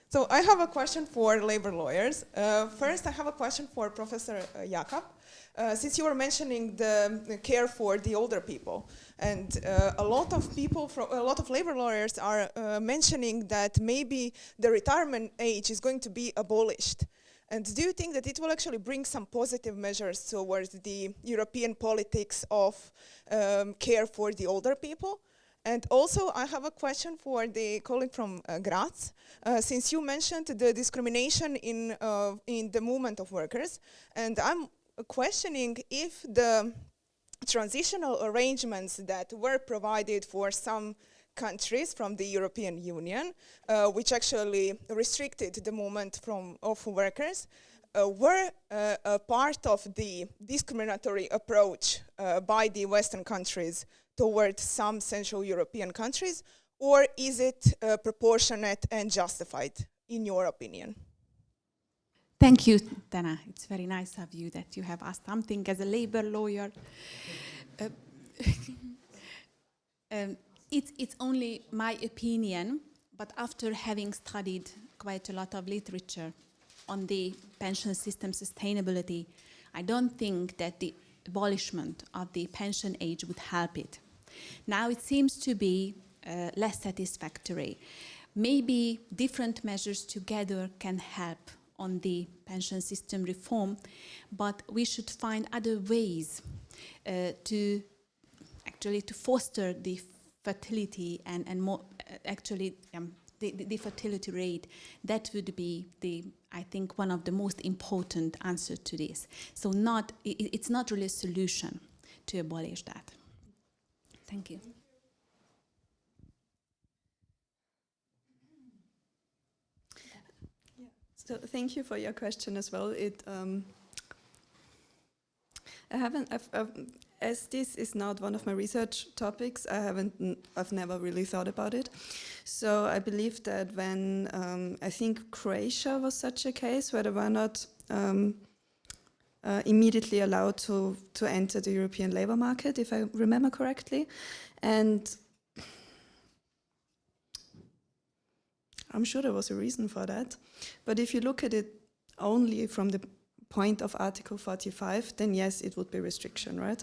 So I have a question for labor lawyers. First, I have a question for Professor Jakob. Since you were mentioning the care for the older people, and a lot of people, a lot of labor lawyers are mentioning that maybe the retirement age is going to be abolished. And do you think that it will actually bring some positive measures towards the European politics of care for the older people? And also, I have a question for the colleague from Graz. Since you mentioned the discrimination in the movement of workers, and I'm questioning if the transitional arrangements that were provided for some countries from the European Union, which actually restricted the movement of workers, were a part of the discriminatory approach by the Western countries towards some Central European countries, or is it proportionate and justified, in your opinion? Thank you, Dana. It's very nice of you that you have asked something as a labor lawyer. It's only my opinion, but after having studied quite a lot of literature on the pension system sustainability, I don't think that the abolishment of the pension age would help it. Now it seems to be less satisfactory. Maybe different measures together can help on the pension system reform, but we should find other ways to foster the fertility and more the fertility rate. That would be I think one of the most important answers to this. So it's not really a solution to abolish that. Thank you. So thank you for your question as well. As this is not one of my research topics, I've never really thought about it. So I believe that when I think Croatia was such a case where they were not immediately allowed to enter the European labor market, if I remember correctly. And I'm sure there was a reason for that. But if you look at it only from the point of Article 45, then yes, it would be restriction, right?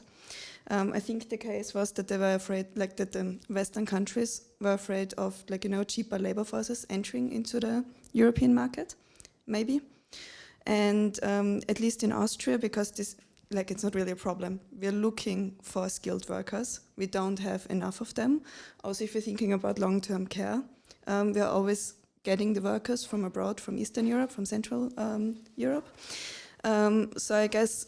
I think the case was that they were afraid, like that the Western countries were afraid of, cheaper labor forces entering into the European market, maybe. And at least in Austria, because this, it's not really a problem. We're looking for skilled workers. We don't have enough of them. Also, if you're thinking about long-term care, we're always getting the workers from abroad, from Eastern Europe, from Central Europe. So I guess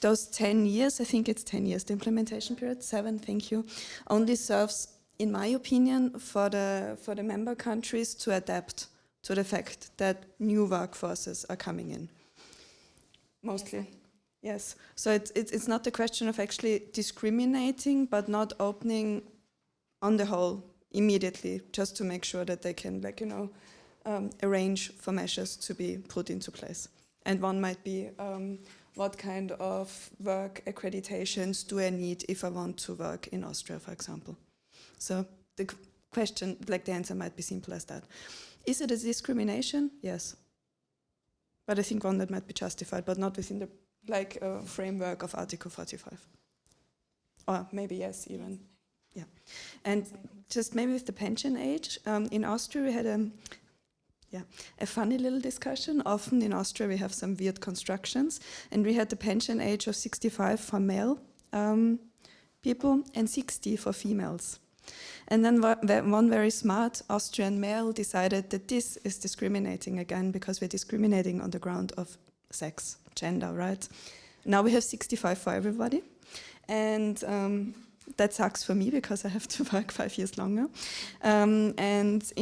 those 10 years, I think it's 10 years, the implementation period, 7, thank you, only serves, in my opinion, for the member countries to adapt to the fact that new workforces are coming in. Mostly. Yes. So it's not a question of actually discriminating, but not opening on the whole immediately, just to make sure that they can, arrange for measures to be put into place. And one might be, what kind of work accreditations do I need if I want to work in Austria, for example? So the question, the answer might be simple as that. Is it a discrimination? Yes. But I think one that might be justified, but not within the framework of Article 45. Or maybe yes, even. Yeah. And just maybe with the pension age, in Austria we had a funny little discussion. Often in Austria we have some weird constructions, and we had the pension age of 65 for male people and 60 for females. And then one very smart Austrian male decided that this is discriminating again, because we're discriminating on the ground of sex, gender, right? Now we have 65 for everybody. And that sucks for me because I have to work 5 years longer. And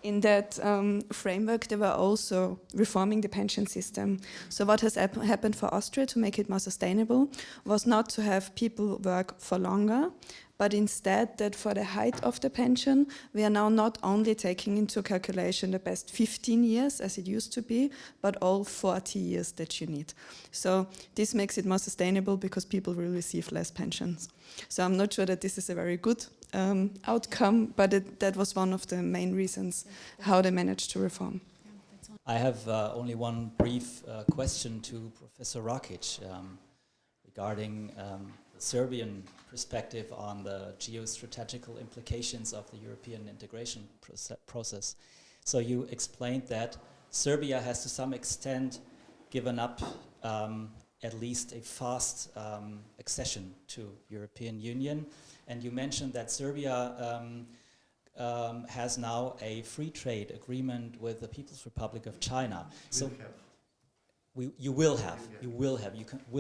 in that framework, they were also reforming the pension system. So what has happened for Austria to make it more sustainable was not to have people work for longer, but instead that for the height of the pension, we are now not only taking into calculation the best 15 years as it used to be, but all 40 years that you need. So this makes it more sustainable because people will receive less pensions. So I'm not sure that this is a very good outcome, but that was one of the main reasons how they managed to reform. I have only one brief question to Professor Rakic regarding the Serbian perspective on the geostrategical implications of the European integration process. So you explained that Serbia has to some extent given up at least a fast accession to European Union, and you mentioned that Serbia has now a free trade agreement with the People's Republic of China. You will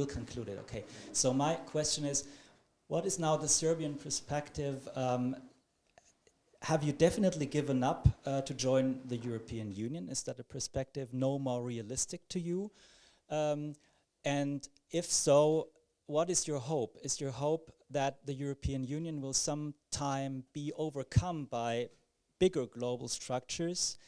conclude it. Okay. So my question is, what is now the Serbian perspective? Have you definitely given up to join the European Union? Is that a perspective no more realistic to you? And if so, what is your hope? Is your hope that the European Union will sometime be overcome by bigger global structures?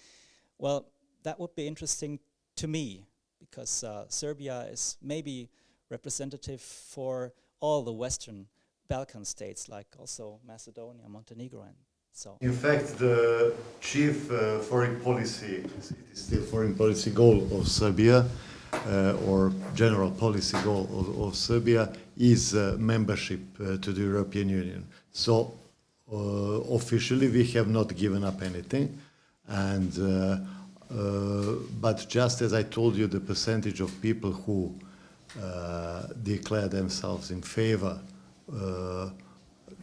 Well, that would be interesting to me, because Serbia is maybe representative for all the Western Balkan states, like also Macedonia, Montenegro, and so. In fact, the chief foreign policy, it is the foreign policy goal of Serbia, or general policy goal of Serbia, is membership to the European Union. So officially we have not given up anything, and but just as I told you, the percentage of people who declare themselves in favor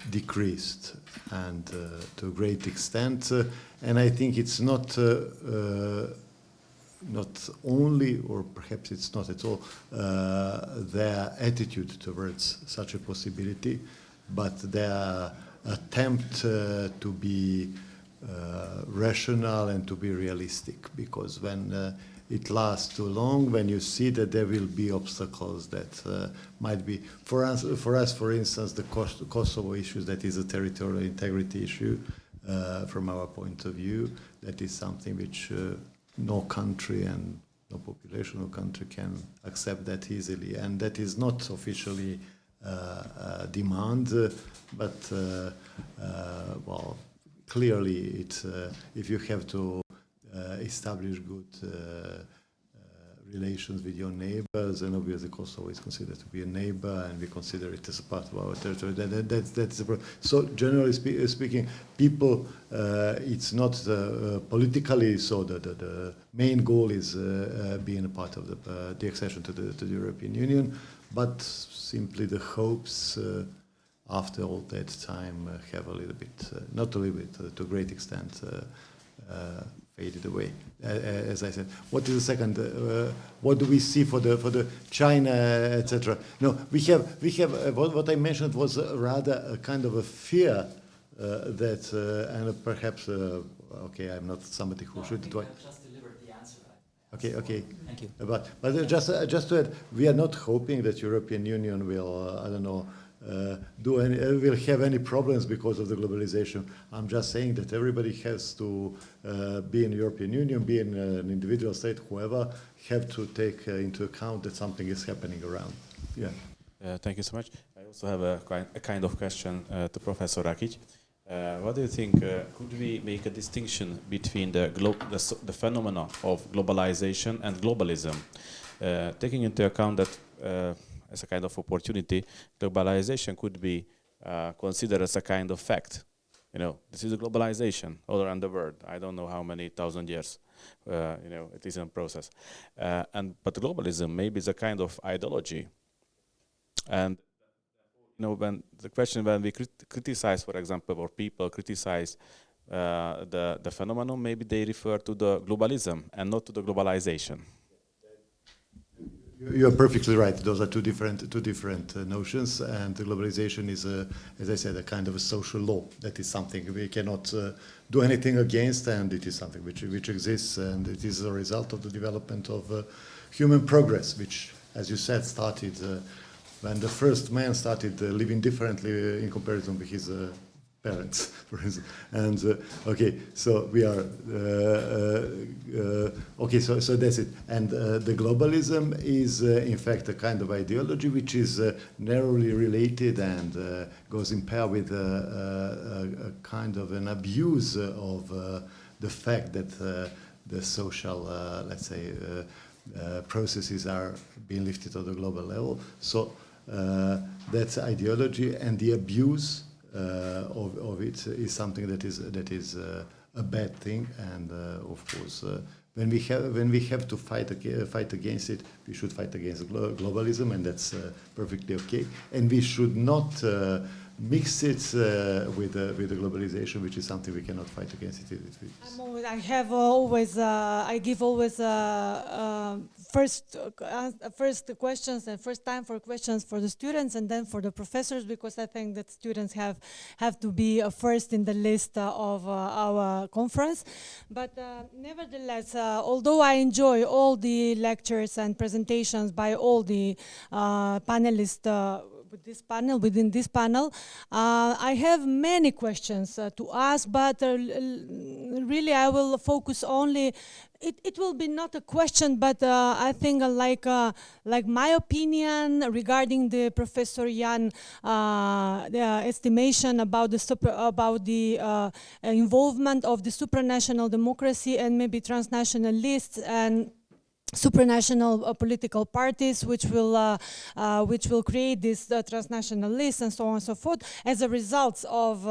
decreased, and to a great extent, and I think it's not only, or perhaps it's not at all, their attitude towards such a possibility, but their attempt to be rational and to be realistic, because when it lasts too long, when you see that there will be obstacles that might be, for us, for instance, the Kosovo issue, that is a territorial integrity issue from our point of view, that is something which no country and no population of country can accept that easily, and that is not officially demand, but well, clearly if you have to establish good relations with your neighbors, and obviously Kosovo is considered to be a neighbor, and we consider it as a part of our territory. That's the problem. So generally speaking, people, it's not politically so that the main goal is being a part of the accession to the European Union, but simply the hopes after all that time have a little bit, not a little bit, to a great extent, faded away. As I said, what is the second? What do we see for the China, etc.? No, we have what I mentioned was rather a kind of a fear that, and perhaps okay, I'm not somebody who should. I just delivered the answer. Okay. Thank you. But just to add, we are not hoping that European Union will, I don't know, will have any problems because of the globalization. I'm just saying that everybody has to be in the European Union, be in an individual state, whoever, have to take into account that something is happening around. Yeah. Thank you so much. I also have a kind of question to Professor Rakic. What do you think, could we make a distinction between the phenomena of globalization and globalism, taking into account that as a kind of opportunity, globalization could be considered as a kind of fact. You know, this is a globalization all around the world. I don't know how many thousand years, you know, it is in process. But globalism maybe is a kind of ideology. And you know, when we criticize, for example, or people criticize the phenomenon, maybe they refer to the globalism and not to the globalization. You're perfectly right. Those are two different notions, and the globalization is, as I said, a kind of a social law. That is something we cannot do anything against, and it is something which exists, and it is a result of the development of human progress, which, as you said, started when the first man started living differently in comparison with his parents, for instance. And okay, so we are okay. So that's it. And the globalism is, in fact, a kind of ideology which is narrowly related and goes in pair with a kind of an abuse of the fact that the social, let's say, processes are being lifted at the global level. So that's ideology, and the abuse of it is something that is a bad thing. And of course, when we have to fight against it, we should fight against globalism, and that's perfectly okay. And we should not mix it with the globalization, which is something we cannot fight against. I give always first questions and first time for questions for the students and then for the professors, because I think that students have to be first in the list of our conference. But nevertheless, although I enjoy all the lectures and presentations by all the panelists within this panel, I have many questions to ask, but really I will focus only. It will be not a question, but I think like my opinion regarding the Professor Jan the estimation about the involvement of the supranational democracy and maybe transnational lists and supranational political parties, which will create this transnational list and so on and so forth as a result of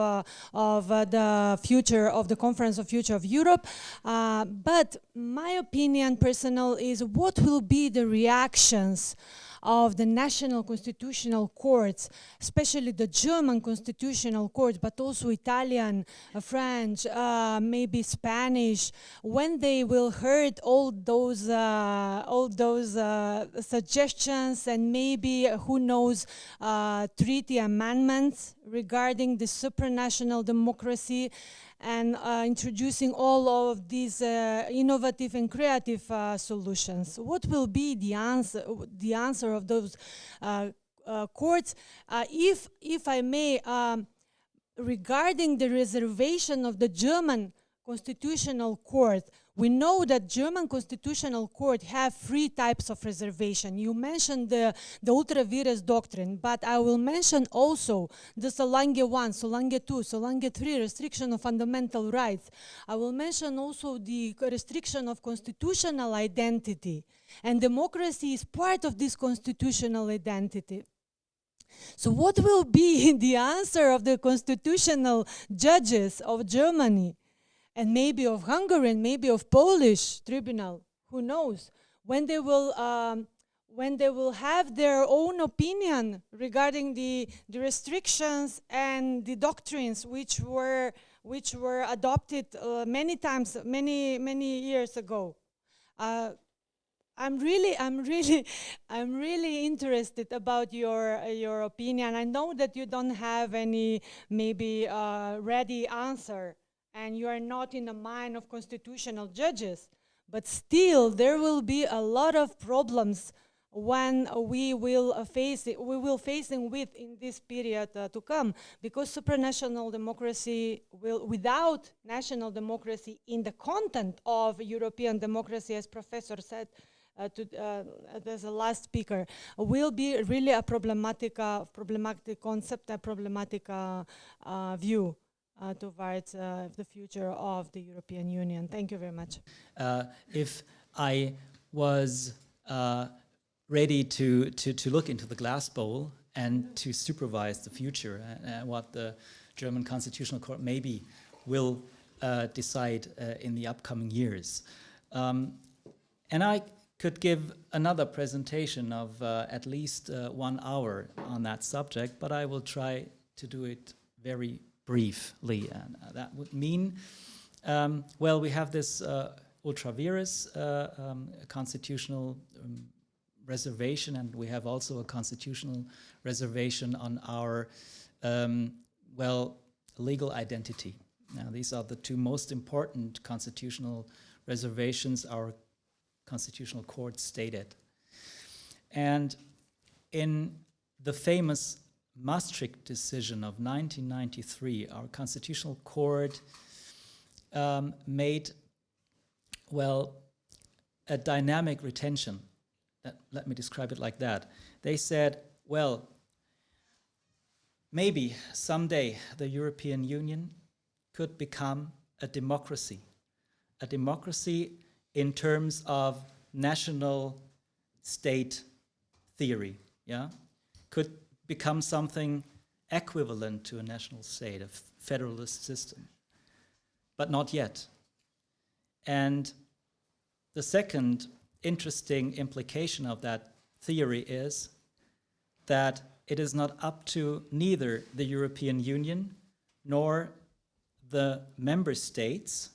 the future of the Conference of Future of Europe. But my opinion, personal, is what will be the reactions of the national constitutional courts, especially the German constitutional courts, but also Italian, French, maybe Spanish, when they will heard all those suggestions and maybe, who knows, treaty amendments regarding the supranational democracy, and introducing all of these innovative and creative solutions. What will be the answer of those courts? If I may, regarding the reservation of the German Constitutional Court, we know that German Constitutional Court have 3 types of reservation. You mentioned the ultra vires doctrine, but I will mention also the Solange 1, Solange 2, Solange 3, restriction of fundamental rights. I will mention also the restriction of constitutional identity, and democracy is part of this constitutional identity. So what will be the answer of the constitutional judges of Germany? And maybe of Hungary, and maybe of Polish tribunal, who knows, when they will have their own opinion regarding the restrictions and the doctrines which were adopted many times, many years ago. I'm really interested about your opinion. I know that you don't have any maybe ready answer, and you are not in the mind of constitutional judges, but still there will be a lot of problems when we will facing with in this period to come, because supranational democracy will, without national democracy in the content of European democracy, as Professor said as a last speaker, will be really a problematic concept, a problematic view towards the future of the European Union. Thank you very much. If I was ready to look into the glass bowl and to supervise the future, what the German Constitutional Court maybe will decide in the upcoming years. And I could give another presentation of at least 1 hour on that subject, but I will try to do it very briefly, and that would mean, well, we have this ultra vires constitutional reservation, and we have also a constitutional reservation on our, well, legal identity. Now, these are the 2 most important constitutional reservations our Constitutional Court stated. And in the famous Maastricht decision of 1993, our Constitutional Court made, well, a dynamic retention. Let me describe it like that. They said, well, maybe someday the European Union could become a democracy in terms of national state theory, yeah, could become something equivalent to a national state, a federalist system, but not yet. And the second interesting implication of that theory is that it is not up to neither the European Union nor the member states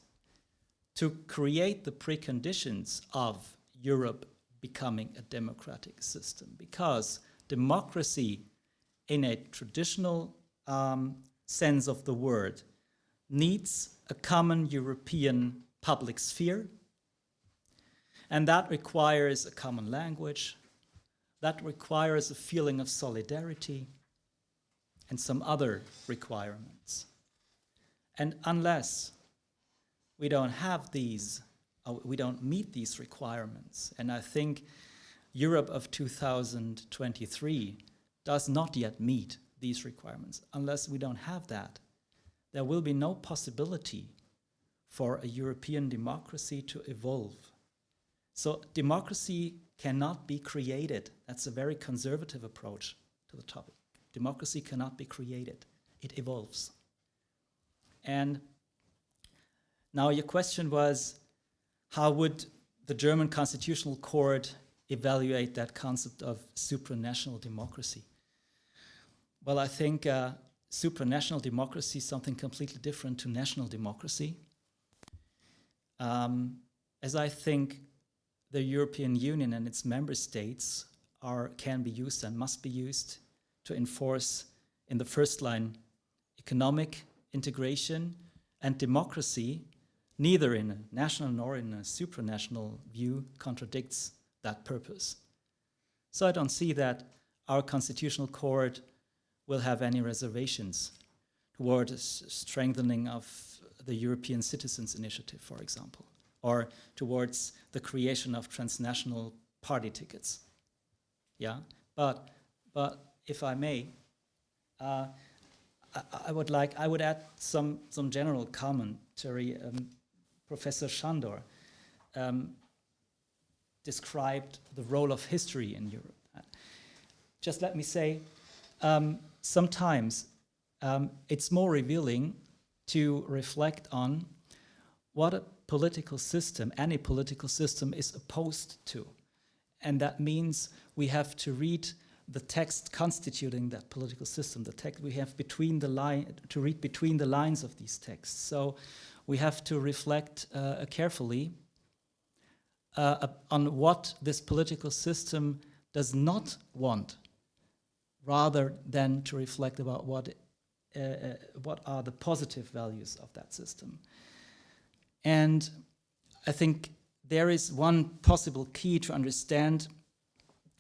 to create the preconditions of Europe becoming a democratic system, because democracy in a traditional sense of the word needs a common European public sphere, and that requires a common language, that requires a feeling of solidarity, and some other requirements. And unless we don't have these, we don't meet these requirements, and I think Europe of 2023 does not yet meet these requirements. Unless we don't have that, there will be no possibility for a European democracy to evolve. So democracy cannot be created. That's a very conservative approach to the topic. Democracy cannot be created. It evolves. And now your question was, how would the German Constitutional Court evaluate that concept of supranational democracy? Well, I think supranational democracy is something completely different to national democracy. As I think the European Union and its member states can be used and must be used to enforce, in the first line, economic integration and democracy, neither in a national nor in a supranational view, contradicts that purpose. So I don't see that our Constitutional Court will have any reservations toward a strengthening of the European Citizens Initiative, for example, or towards the creation of transnational party tickets. Yeah, but if I may, I would add some general commentary. Professor Shandor described the role of history in Europe. Just let me say, sometimes it's more revealing to reflect on what a political system, any political system, is opposed to. And that means we have to read the text constituting that political system, the text we have to read between the lines of these texts. So we have to reflect carefully on what this political system does not want, rather than to reflect about what are the positive values of that system. And I think there is one possible key to understand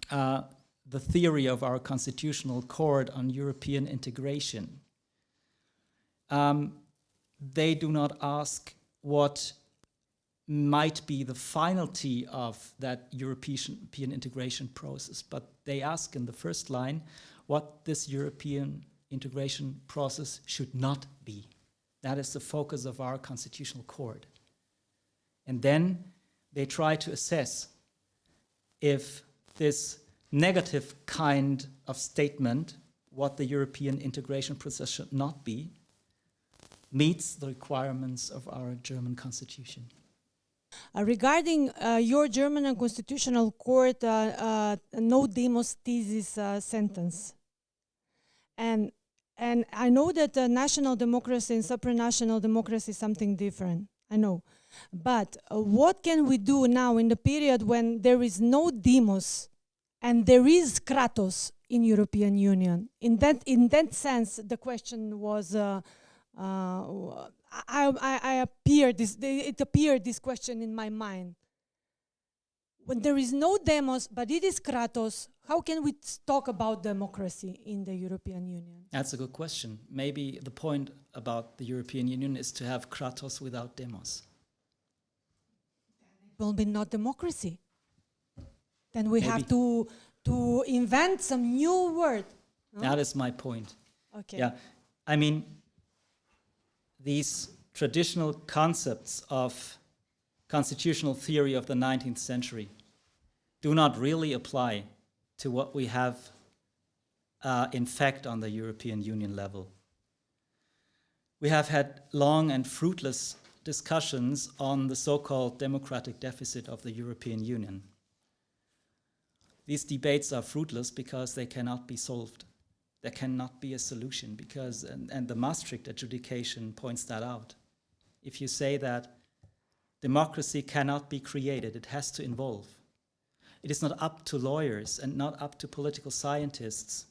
the theory of our Constitutional Court on European integration. They do not ask what might be the finality of that European integration process, but they ask in the first line what this European integration process should not be. That is the focus of our Constitutional Court. And then they try to assess if this negative kind of statement, what the European integration process should not be, meets the requirements of our German constitution. Regarding your German Constitutional Court no demos thesis sentence, and I know that national democracy and supranational democracy is something different, I know. But what can we do now in the period when there is no demos and there is kratos in European Union? In that sense, the question was, it appeared this question in my mind. When there is no demos, but it is kratos, how can we talk about democracy in the European Union? That's a good question. Maybe the point about the European Union is to have kratos without demos. It will be not democracy. Then we Maybe. have to invent some new word. No? That is my point. Okay. Yeah, I mean, these traditional concepts of constitutional theory of the 19th century do not really apply to what we have in fact on the European Union level. We have had long and fruitless discussions on the so-called democratic deficit of the European Union. These debates are fruitless because they cannot be solved. There cannot be a solution because, and the Maastricht adjudication points that out. If you say that democracy cannot be created, it has to evolve. It is not up to lawyers and not up to political scientists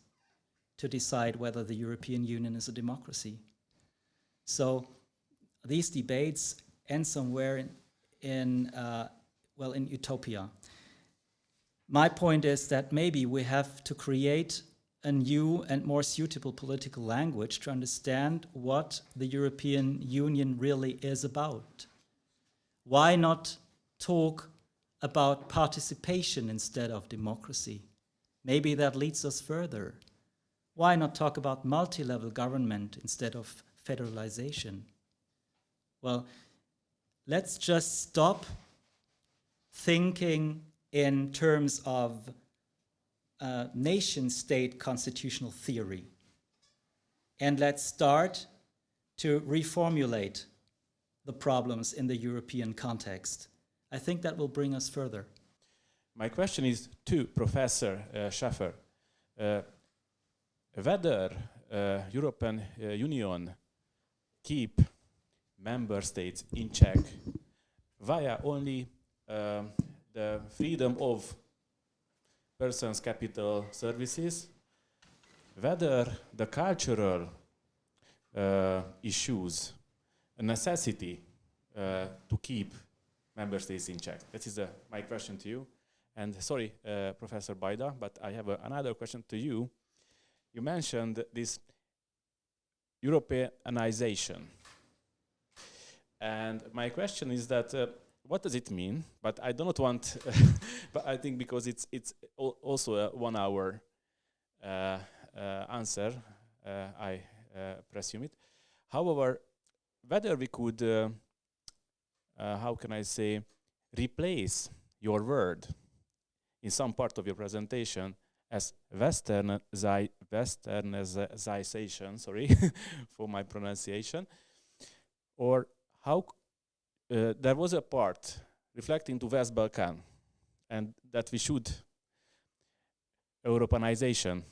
to decide whether the European Union is a democracy. So these debates end somewhere in utopia. My point is that maybe we have to create a new and more suitable political language to understand what the European Union really is about. Why not talk about participation instead of democracy? Maybe that leads us further. Why not talk about multi-level government instead of federalization? Well, let's just stop thinking in terms of nation-state constitutional theory. And let's start to reformulate the problems in the European context. I think that will bring us further. My question is to Professor Schäfer. Whether European Union keep member states in check via only the freedom of persons, capital, services, whether the cultural issues, a necessity to keep member states in check. That is my question to you. And sorry, Professor Bajda, but I have another question to you. You mentioned this Europeanization. And my question is that what does it mean? But I do not want, but I think because it's also a 1 hour answer, I presume it. However, whether we could, how can I say, replace your word in some part of your presentation as westernization, sorry for my pronunciation, or how there was a part reflecting to West Balkan, and that we should Europeanization,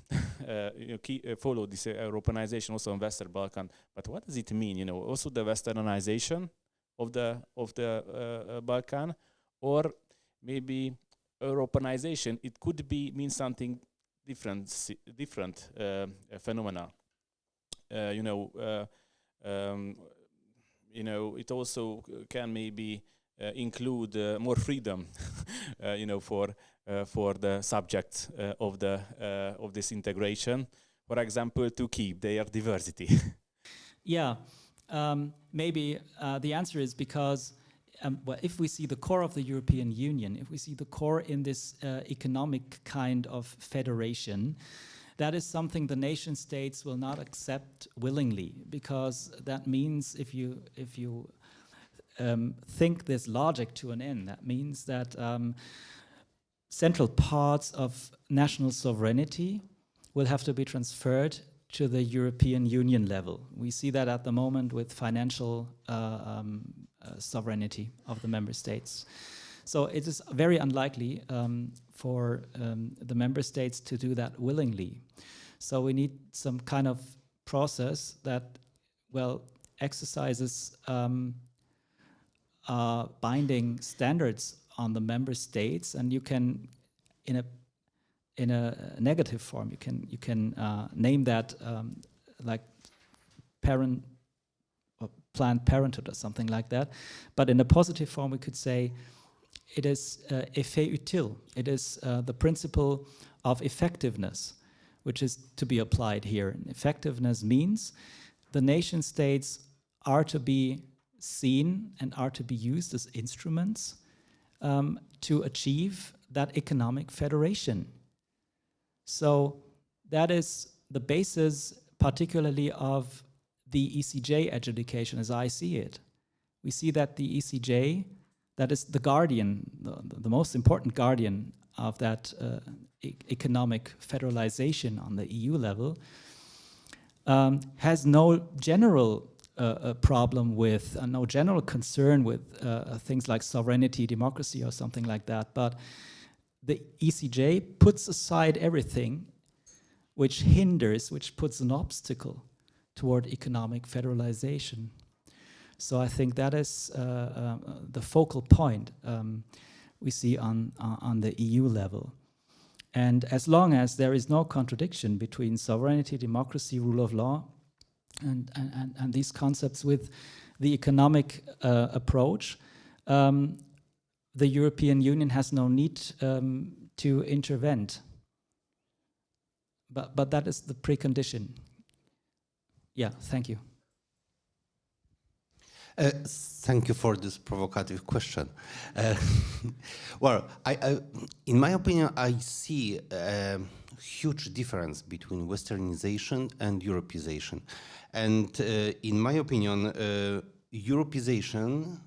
follow this Europeanization also in Western Balkan. But what does it mean? Also the Westernization of the Balkan, or maybe Europeanization. It could mean something different phenomena. It also can maybe include more freedom, for the subjects of this integration. For example, to keep their diversity. Yeah, maybe the answer is because if we see the core of the European Union, if we see the core in this economic kind of federation, that is something the nation states will not accept willingly, because that means if you think this logic to an end, that means that central parts of national sovereignty will have to be transferred to the European Union level. We see that at the moment with financial sovereignty of the member states. So it is very unlikely for the member states to do that willingly. So we need some kind of process that, exercises binding standards on the member states, and you can, in a negative form, you can name that like parent or Planned Parenthood or something like that. But in a positive form, we could say it is effet utile. It is the principle of effectiveness, which is to be applied here. And effectiveness means the nation states are to be seen and are to be used as instruments to achieve that economic federation. So that is the basis, particularly of the ECJ adjudication as I see it. We see that the ECJ, that is the guardian, the most important guardian of that economic federalization on the EU level, has no general problem with, no general concern with things like sovereignty, democracy, or something like that. But the ECJ puts aside everything which hinders, which puts an obstacle toward economic federalization. So I think that is the focal point we see on the EU level. And as long as there is no contradiction between sovereignty, democracy, rule of law, and these concepts with the economic approach, the European Union has no need to intervene. But that is the precondition. Yeah, thank you. Thank you for this provocative question. Well, in my opinion, I see a huge difference between Westernization and Europeization. And in my opinion, Europeization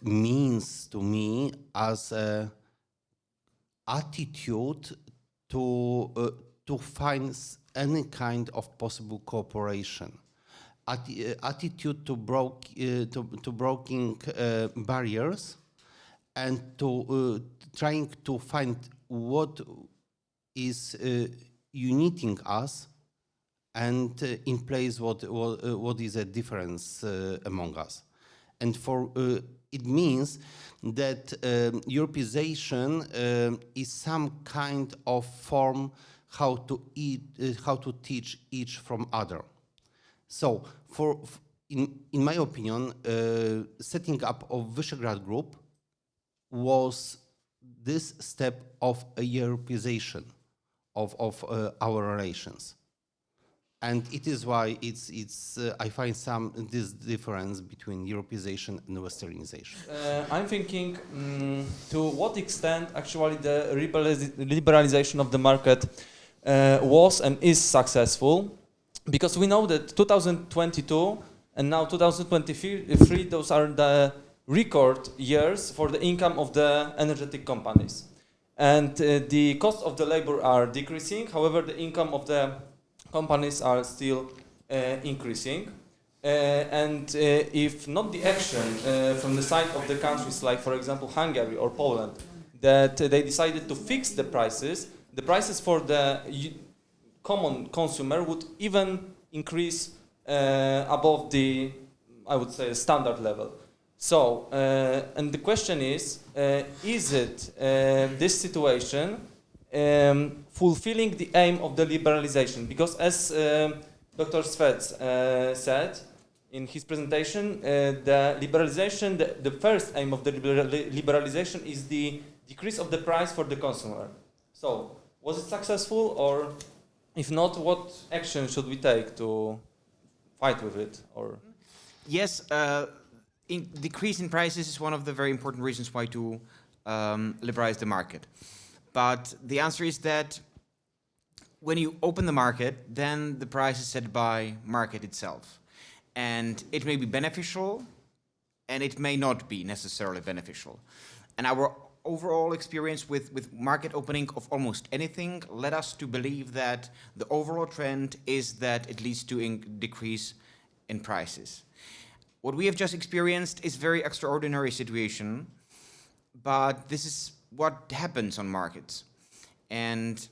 means to me as an attitude to find any kind of possible cooperation. Attitude to breaking barriers and to trying to find what is uniting us and in place what is a difference among us. And for it means that Europeization is some kind of form how to teach each from other. So, in my opinion, setting up of Visegrad Group was this step of a Europeization of our relations, and it is why I find this difference between Europeization and Westernization. I'm thinking to what extent actually the liberalization of the market was and is successful. Because we know that 2022 and now 2023, those are the record years for the income of the energetic companies. And the cost of the labor are decreasing, however, the income of the companies are still increasing. And if not the action from the side of the countries like, for example, Hungary or Poland, that they decided to fix the prices for the common consumer would even increase above the, I would say, standard level. So, and the question is it this situation fulfilling the aim of the liberalization? Because as Dr. Svets said in his presentation, the liberalization, the first aim of the liberalization is the decrease of the price for the consumer. So, was it successful, or if not, what action should we take to fight with it? Or yes, decrease in prices is one of the very important reasons why to liberalize the market. But the answer is that when you open the market, then the price is set by market itself. And it may be beneficial, and it may not be necessarily beneficial. And our overall experience with market opening of almost anything led us to believe that the overall trend is that it leads to a decrease in prices. What we have just experienced is very extraordinary situation, but this is what happens on markets. And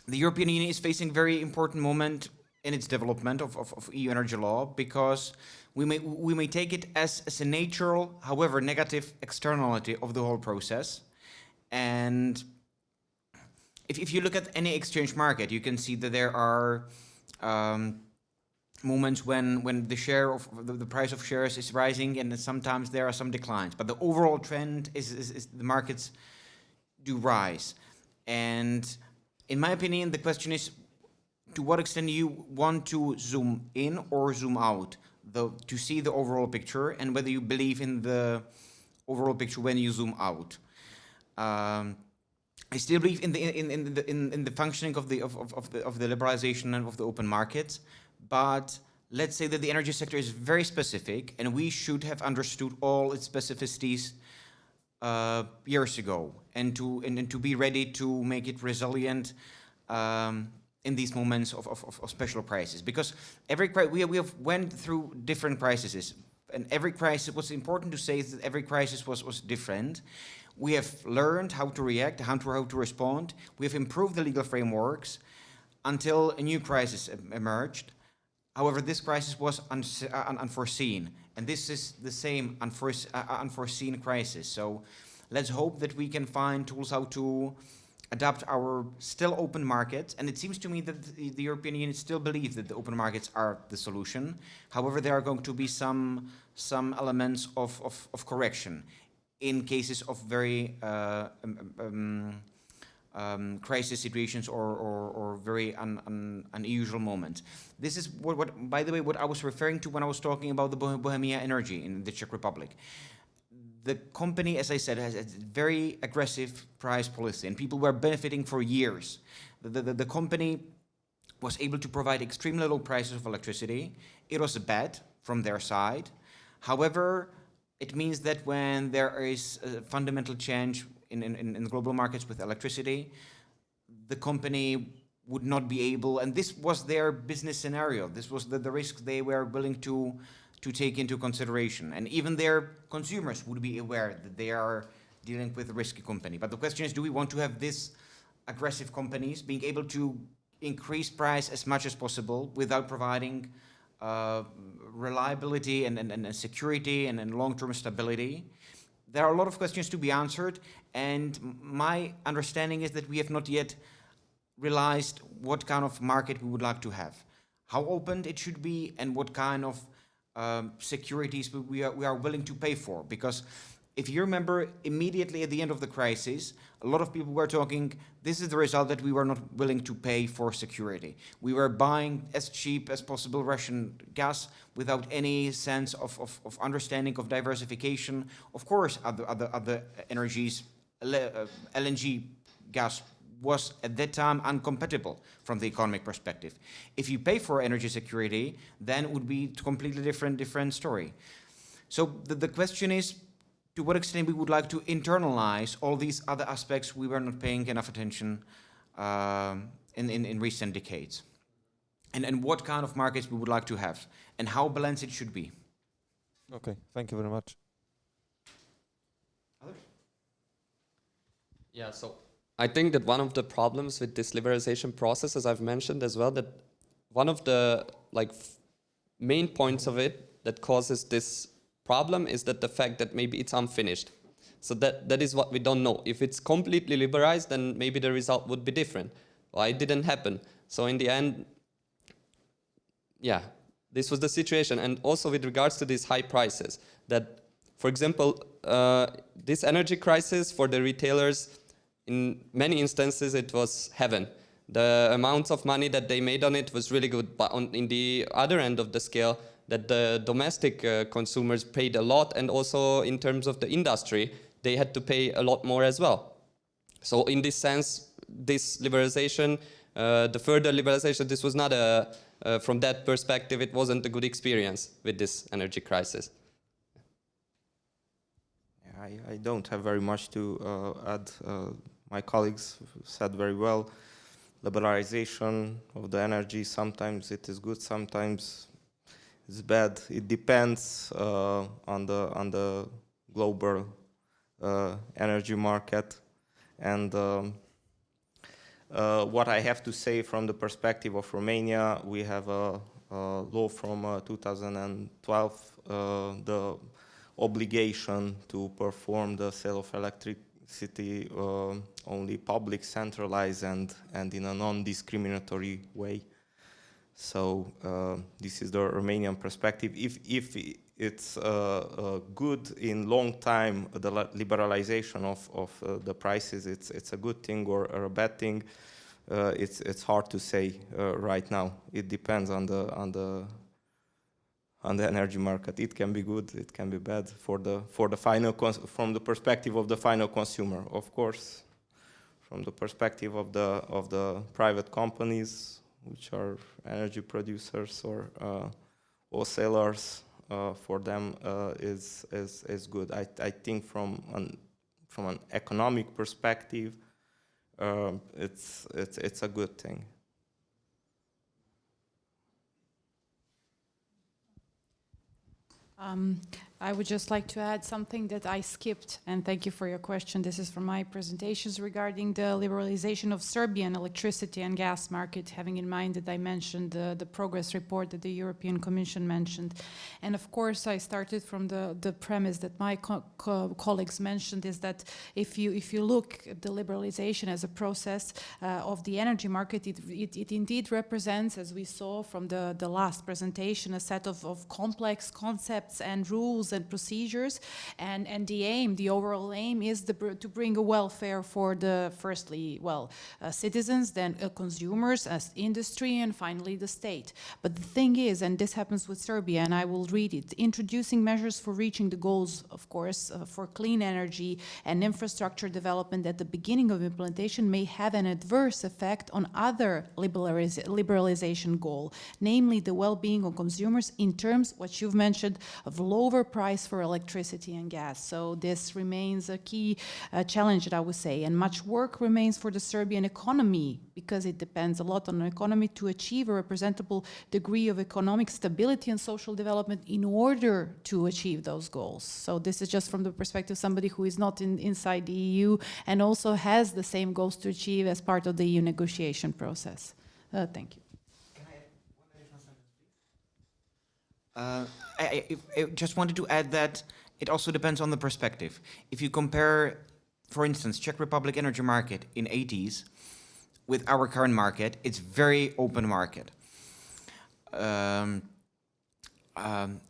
the European Union is facing a very important moment in its development of EU energy law, because we may take it as a natural, however negative, externality of the whole process. And if you look at any exchange market, you can see that there are moments when the share of the price of shares is rising, and sometimes there are some declines. But the overall trend is the markets do rise. And in my opinion, the question is, to what extent you want to zoom in or zoom out to see the overall picture, and whether you believe in the overall picture when you zoom out. I still believe in the functioning of the liberalization and of the open markets, but let's say that the energy sector is very specific, and we should have understood all its specificities years ago, and to be ready to make it resilient in these moments of special crisis. Because we have went through different crises, and every crisis, what's important to say is that every crisis was different. We have learned how to react, how to respond. We have improved the legal frameworks until a new crisis emerged. However, this crisis was unforeseen, and this is the same unforeseen crisis. So let's hope that we can find tools how to adapt our still open markets. And it seems to me that the European Union still believes that the open markets are the solution. However, there are going to be some elements of correction in cases of very crisis situations or very unusual moments. This is what, by the way, what I was referring to when I was talking about the Bohemia Energy in the Czech Republic. The company, as I said, has a very aggressive price policy, and people were benefiting for years. The company was able to provide extremely low prices of electricity. It was a bet from their side. However, it means that when there is a fundamental change in global markets with electricity, the company would not be able, and this was their business scenario. This was the risk they were willing to take into consideration. And even their consumers would be aware that they are dealing with a risky company. But the question is, do we want to have this aggressive companies being able to increase price as much as possible without providing reliability and security and long-term stability? There are a lot of questions to be answered, and my understanding is that we have not yet realized what kind of market we would like to have, how open it should be, and what kind of securities we are willing to pay for. Because if you remember, immediately at the end of the crisis, a lot of people were talking, this is the result that we were not willing to pay for security. We were buying as cheap as possible Russian gas without any sense of understanding of diversification. Of course, other energies, LNG gas was at that time uncompatible from the economic perspective. If you pay for energy security, then it would be a completely different story. So the question is, to what extent we would like to internalize all these other aspects we were not paying enough attention in recent decades. And what kind of markets we would like to have, and how balanced it should be. Okay, thank you very much. Yeah, so I think that one of the problems with this liberalization process, as I've mentioned as well, that one of the main points of it that causes this problem is that the fact that maybe it's unfinished. So that is what we don't know. If it's completely liberalized, then maybe the result would be different. Well, it didn't happen. So in the end, yeah, this was the situation. And also with regards to these high prices, that, for example, this energy crisis for the retailers, in many instances, it was heaven. The amounts of money that they made on it was really good. But in the other end of the scale, that the domestic consumers paid a lot, and also in terms of the industry, they had to pay a lot more as well. So in this sense, this liberalization, the further liberalization, this was not from that perspective, it wasn't a good experience with this energy crisis. I don't have very much to add. My colleagues said very well. Liberalization of the energy, sometimes it is good, sometimes it's bad. It depends on the global energy market. And what I have to say from the perspective of Romania, we have a law from 2012, the obligation to perform the sale of electricity only public, centralized, and in a non-discriminatory way. So this is the Romanian perspective. If it's good in long time, the liberalization of the prices, it's a good thing or a bad thing. It's hard to say right now. It depends on the energy market. It can be good, it can be bad for the final from the perspective of the final consumer. Of course, from the perspective of the private companies, which are energy producers or wholesalers, for them is good. I think from from an economic perspective, it's a good thing. I would just like to add something that I skipped, and thank you for your question. This is from my presentations regarding the liberalization of Serbian electricity and gas market, having in mind that I mentioned the progress report that the European Commission mentioned. And of course, I started from the premise that my colleagues mentioned, is that if you look at the liberalization as a process of the energy market, it indeed represents, as we saw from the last presentation, a set of complex concepts and rules and procedures, and the overall aim is to bring a welfare for the citizens, then consumers, as industry, and finally the state. But the thing is, and this happens with Serbia, and I will read it, introducing measures for reaching the goals, of course, for clean energy and infrastructure development at the beginning of implementation may have an adverse effect on other liberalization goal, namely the well-being of consumers in terms, what you've mentioned, of lower price for electricity and gas. So this remains a key challenge that I would say, and much work remains for the Serbian economy, because it depends a lot on the economy to achieve a representable degree of economic stability and social development in order to achieve those goals. So this is just from the perspective of somebody who is not inside the EU and also has the same goals to achieve as part of the EU negotiation process. Thank you. I just wanted to add that it also depends on the perspective. If you compare, for instance, Czech Republic energy market in 80s with our current market, it's very open market.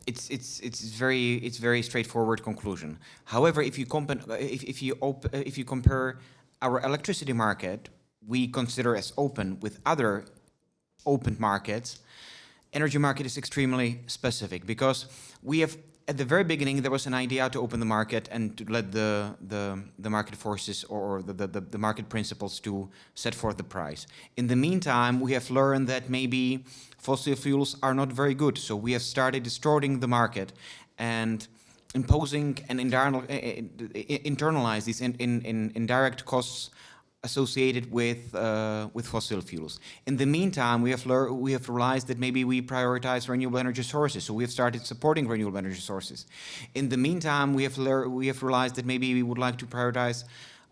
It's very straightforward conclusion. However, if you compare our electricity market, we consider as open with other open markets. Energy market is extremely specific because we have, at the very beginning, there was an idea to open the market and to let the market forces or the market principles to set forth the price. In the meantime, we have learned that maybe fossil fuels are not very good, so we have started distorting the market and imposing and internalize these indirect costs associated with fossil fuels. In the meantime, we have realized that maybe we prioritize renewable energy sources, so we have started supporting renewable energy sources. In the meantime, we have realized that maybe we would like to prioritize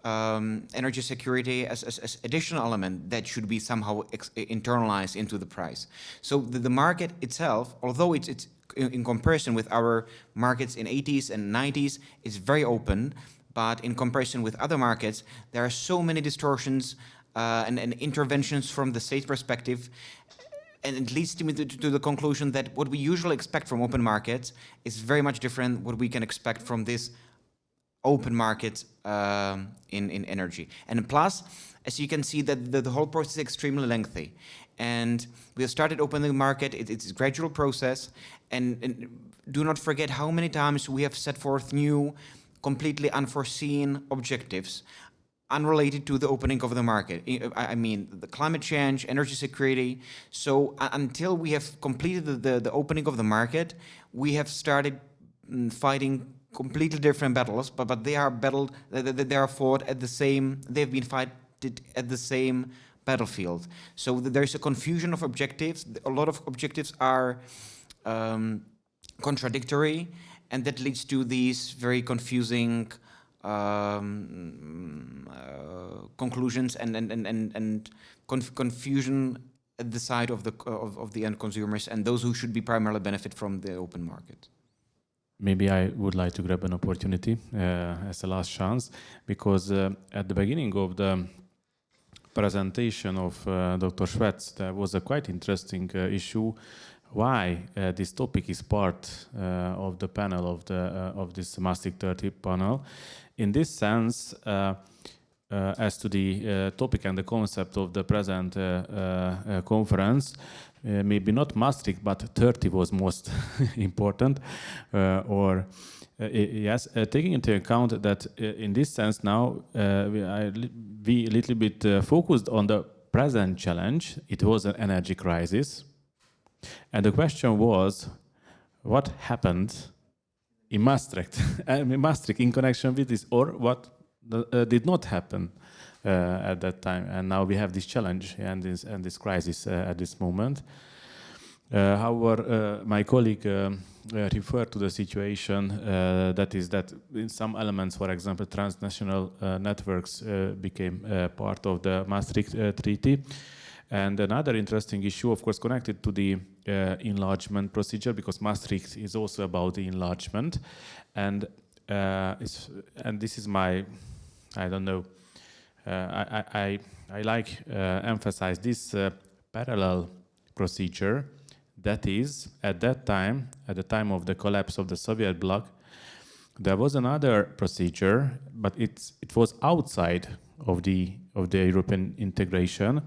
energy security as additional element that should be somehow internalized into the price. So the market itself, although it's in comparison with our markets in 80s and 90s, is very open. But in comparison with other markets, there are so many distortions and interventions from the state perspective, and it leads to the conclusion that what we usually expect from open markets is very much different what we can expect from this open market in energy. And plus, as you can see, that the whole process is extremely lengthy. And we have started opening the market. It's a gradual process. And do not forget how many times we have set forth new, completely unforeseen objectives unrelated to the opening of the market. I mean, the climate change, energy security. So until we have completed the opening of the market, we have started fighting completely different battles, but they are fought at the same, they've been fighted at the same battlefield. So there's a confusion of objectives. A lot of objectives are contradictory, and that leads to these very confusing conclusions and confusion at the side of the end consumers and those who should be primarily benefit from the open market. Maybe I would like to grab an opportunity as a last chance, because at the beginning of the presentation of Dr. Schwetz, there was a quite interesting issue why this topic is part of the panel of this Maastricht Treaty panel. In this sense, as to the topic and the concept of the present conference, maybe not Maastricht, but 30 was most important. Yes, taking into account that in this sense now we a little bit focused on the present challenge. It was an energy crisis. And the question was, what happened in Maastricht, in connection with this, or what did not happen at that time, and now we have this challenge and this crisis at this moment. However, my colleague referred to the situation that in some elements, for example, transnational networks became part of the Maastricht Treaty. And another interesting issue, of course, connected to the enlargement procedure, because Maastricht is also about the enlargement. And this is my, I don't know, I like emphasize this parallel procedure. That is, at that time, at the time of the collapse of the Soviet bloc, there was another procedure, but it was outside of the European integration.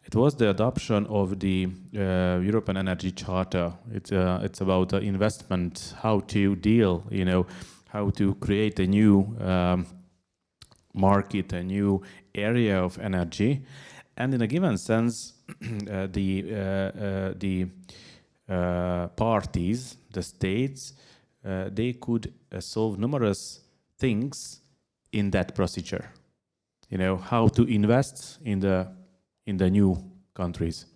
It was the adoption of the European Energy Charter. It's about investment, how to deal, how to create a new market, a new area of energy, and in a given sense, the parties, the states, they could solve numerous things in that procedure. How to invest in the new countries.